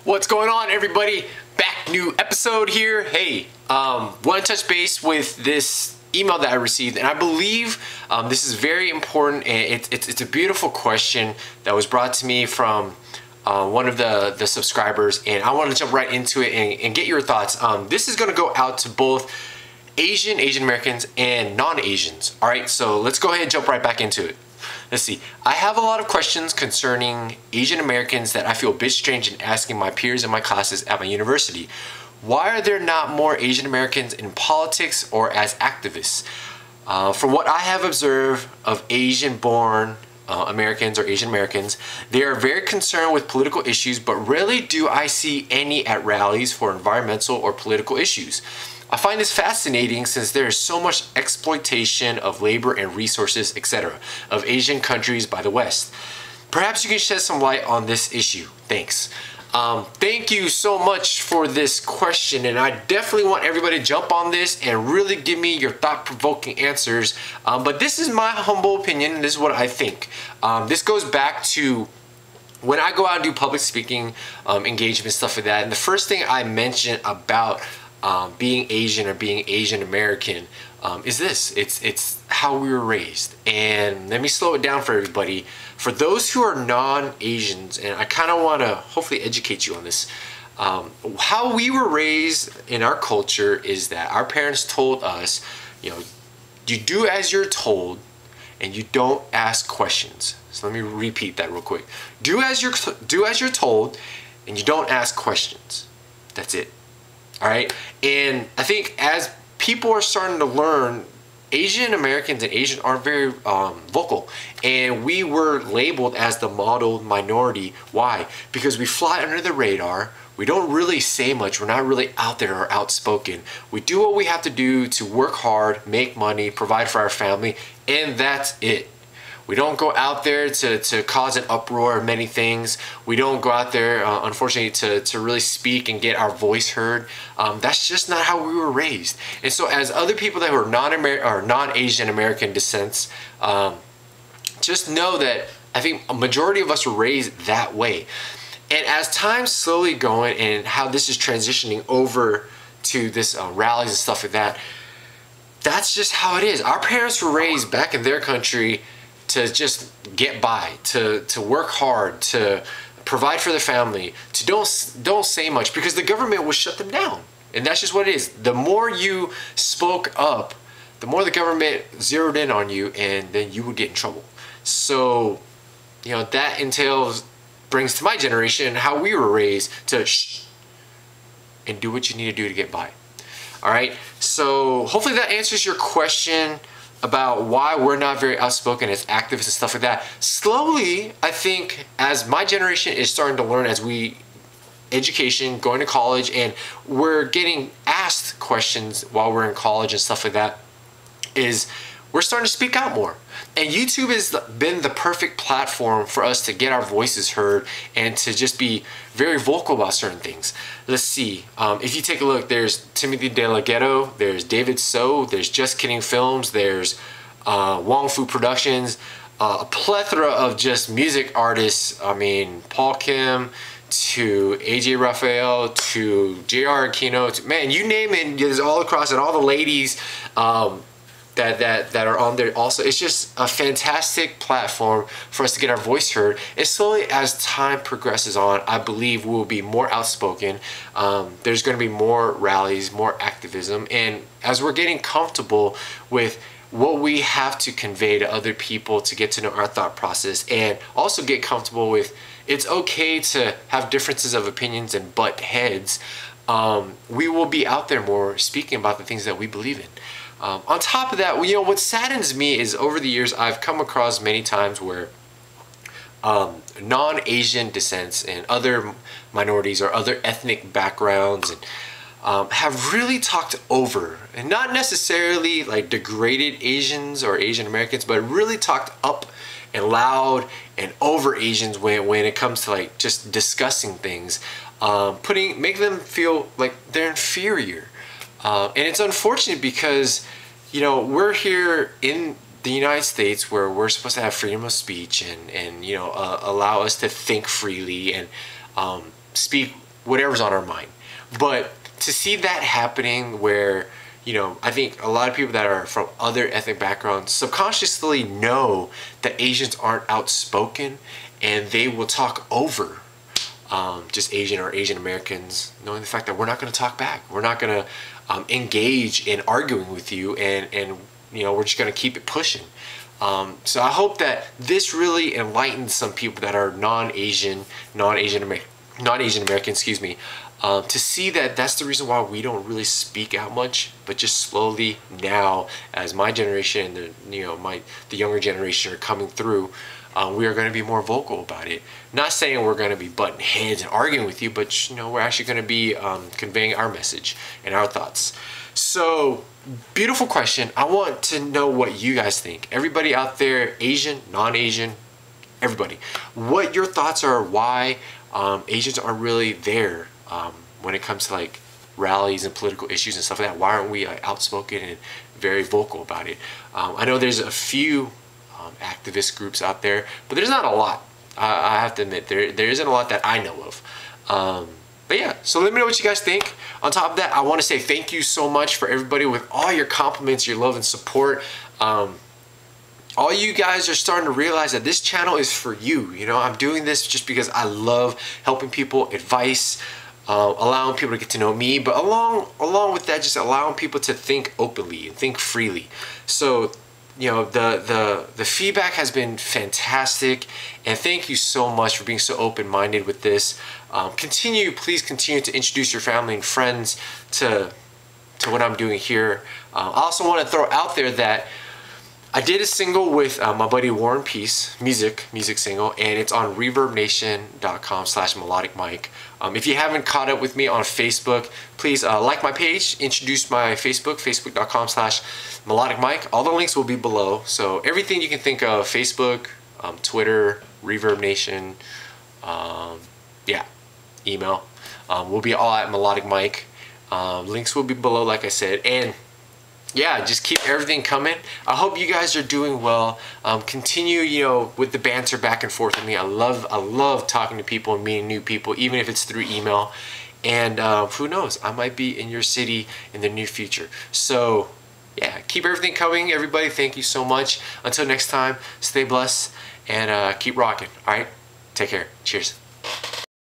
What's going on, everybody? Back, new episode here. Hey, want to touch base with this email that I received, and I believe this is very important, and it's a beautiful question that was brought to me from one of the subscribers, and I want to jump right into it and get your thoughts. This is going to go out to both Asian Americans and non-Asians. All right, so let's go ahead and jump right back into it. Let's see. I have a lot of questions concerning Asian Americans that I feel a bit strange in asking my peers in my classes at my university. Why are there not more Asian Americans in politics or as activists? From what I have observed of Asian-born Americans or Asian Americans, they are very concerned with political issues, but rarely do I see any at rallies for environmental or political issues. I find this fascinating since there is so much exploitation of labor and resources, etc., of Asian countries by the West. Perhaps you can shed some light on this issue. Thanks. Thank you so much for this question, and I definitely want everybody to jump on this and really give me your thought-provoking answers. But this is my humble opinion, and this is what I think. This goes back to when I go out and do public speaking engagement, stuff like that, and the first thing I mention about being Asian or being Asian American is this. It's how we were raised. And let me slow it down for everybody. For those who are non-Asians, and I kind of want to hopefully educate you on this, how we were raised in our culture is that our parents told us, you know, you do as you're told and you don't ask questions. So let me repeat that real quick. Do as you're told and you don't ask questions. That's it. All right, and I think as people are starting to learn, Asian Americans and Asians aren't very vocal, and we were labeled as the model minority. Why? Because we fly under the radar. We don't really say much. We're not really out there or outspoken. We do what we have to do to work hard, make money, provide for our family, and that's it. We don't go out there to cause an uproar of many things. We don't go out there, unfortunately, to really speak and get our voice heard. That's just not how we were raised. And so as other people that were non-Asian American descents, just know that I think a majority of us were raised that way. And as time's slowly going and how this is transitioning over to this rallies and stuff like that, that's just how it is. Our parents were raised back in their country to just get by, to work hard, to provide for the family, to don't say much because the government will shut them down. And that's just what it is. The more you spoke up, the more the government zeroed in on you, and then you would get in trouble. So, you know, that brings to my generation how we were raised to shh and do what you need to do to get by. All right, so hopefully that answers your question about why we're not very outspoken as activists and stuff like that. Slowly, I think, as my generation is starting to learn, as we education, going to college, and we're getting asked questions while we're in college and stuff like that, is we're starting to speak out more. And YouTube has been the perfect platform for us to get our voices heard and to just be very vocal about certain things. Let's see. If you take a look, there's Timothy De La Ghetto, there's David So, there's Just Kidding Films, there's Wong Fu Productions, a plethora of just music artists. I mean, Paul Kim to AJ Raphael to JR Aquino, to, man, you name it, there's all across it, all the ladies that are on there also. It's just a fantastic platform for us to get our voice heard. And slowly as time progresses on, I believe we will be more outspoken. There's going to be more rallies, more activism, and as we're getting comfortable with what we have to convey to other people to get to know our thought process, and also get comfortable with it's okay to have differences of opinions and butt heads, we will be out there more speaking about the things that we believe in. On top of that, you know, what saddens me is over the years I've come across many times where non-Asian descents and other minorities or other ethnic backgrounds and have really talked over, and not necessarily like degraded Asians or Asian Americans, but really talked up and loud and over Asians when it comes to like just discussing things, make them feel like they're inferior. And it's unfortunate because, you know, we're here in the United States where we're supposed to have freedom of speech and you know, allow us to think freely and speak whatever's on our mind. But to see that happening where, you know, I think a lot of people that are from other ethnic backgrounds subconsciously know that Asians aren't outspoken, and they will talk over just Asian or Asian Americans, knowing the fact that we're not going to talk back. We're not going to engage in arguing with you, and you know, we're just going to keep it pushing. So I hope that this really enlightens some people that are non-Asian American, excuse me, to see that that's the reason why we don't really speak out much, but just slowly now, as my generation and the younger generation are coming through, we are going to be more vocal about it. Not saying we're going to be butting heads and arguing with you, but you know, we're actually going to be conveying our message and our thoughts. So, beautiful question. I want to know what you guys think. Everybody out there, Asian, non-Asian, everybody, what your thoughts are, why Asians aren't really there when it comes to like rallies and political issues and stuff like that. Why aren't we outspoken and very vocal about it? I know there's a few activist groups out there, but there's not a lot. I have to admit, there isn't a lot that I know of. But yeah, so let me know what you guys think. On top of that, I want to say thank you so much for everybody with all your compliments, your love and support. All you guys are starting to realize that this channel is for you. You know, I'm doing this just because I love helping people, advice, allowing people to get to know me, but along with that, just allowing people to think openly and think freely. So, you know, the feedback has been fantastic, and thank you so much for being so open-minded with this. Please continue to introduce your family and friends to what I'm doing here. I also want to throw out there that I did a single with my buddy Warren Peace, music single, and it's on reverbnation.com/melodicmic. If you haven't caught up with me on Facebook, please like my page, introduce my Facebook, facebook.com/melodicmic. All the links will be below. So everything you can think of, Facebook, Twitter, Reverb Nation, yeah, email, will be all at Melodic Mic. Links will be below, like I said, and yeah, just keep everything coming. I hope you guys are doing well. Continue, you know, with the banter back and forth with me. I love talking to people and meeting new people, even if it's through email. And who knows, I might be in your city in the near future. So yeah, keep everything coming, everybody. Thank you so much. Until next time, stay blessed and keep rocking. All right, take care. Cheers.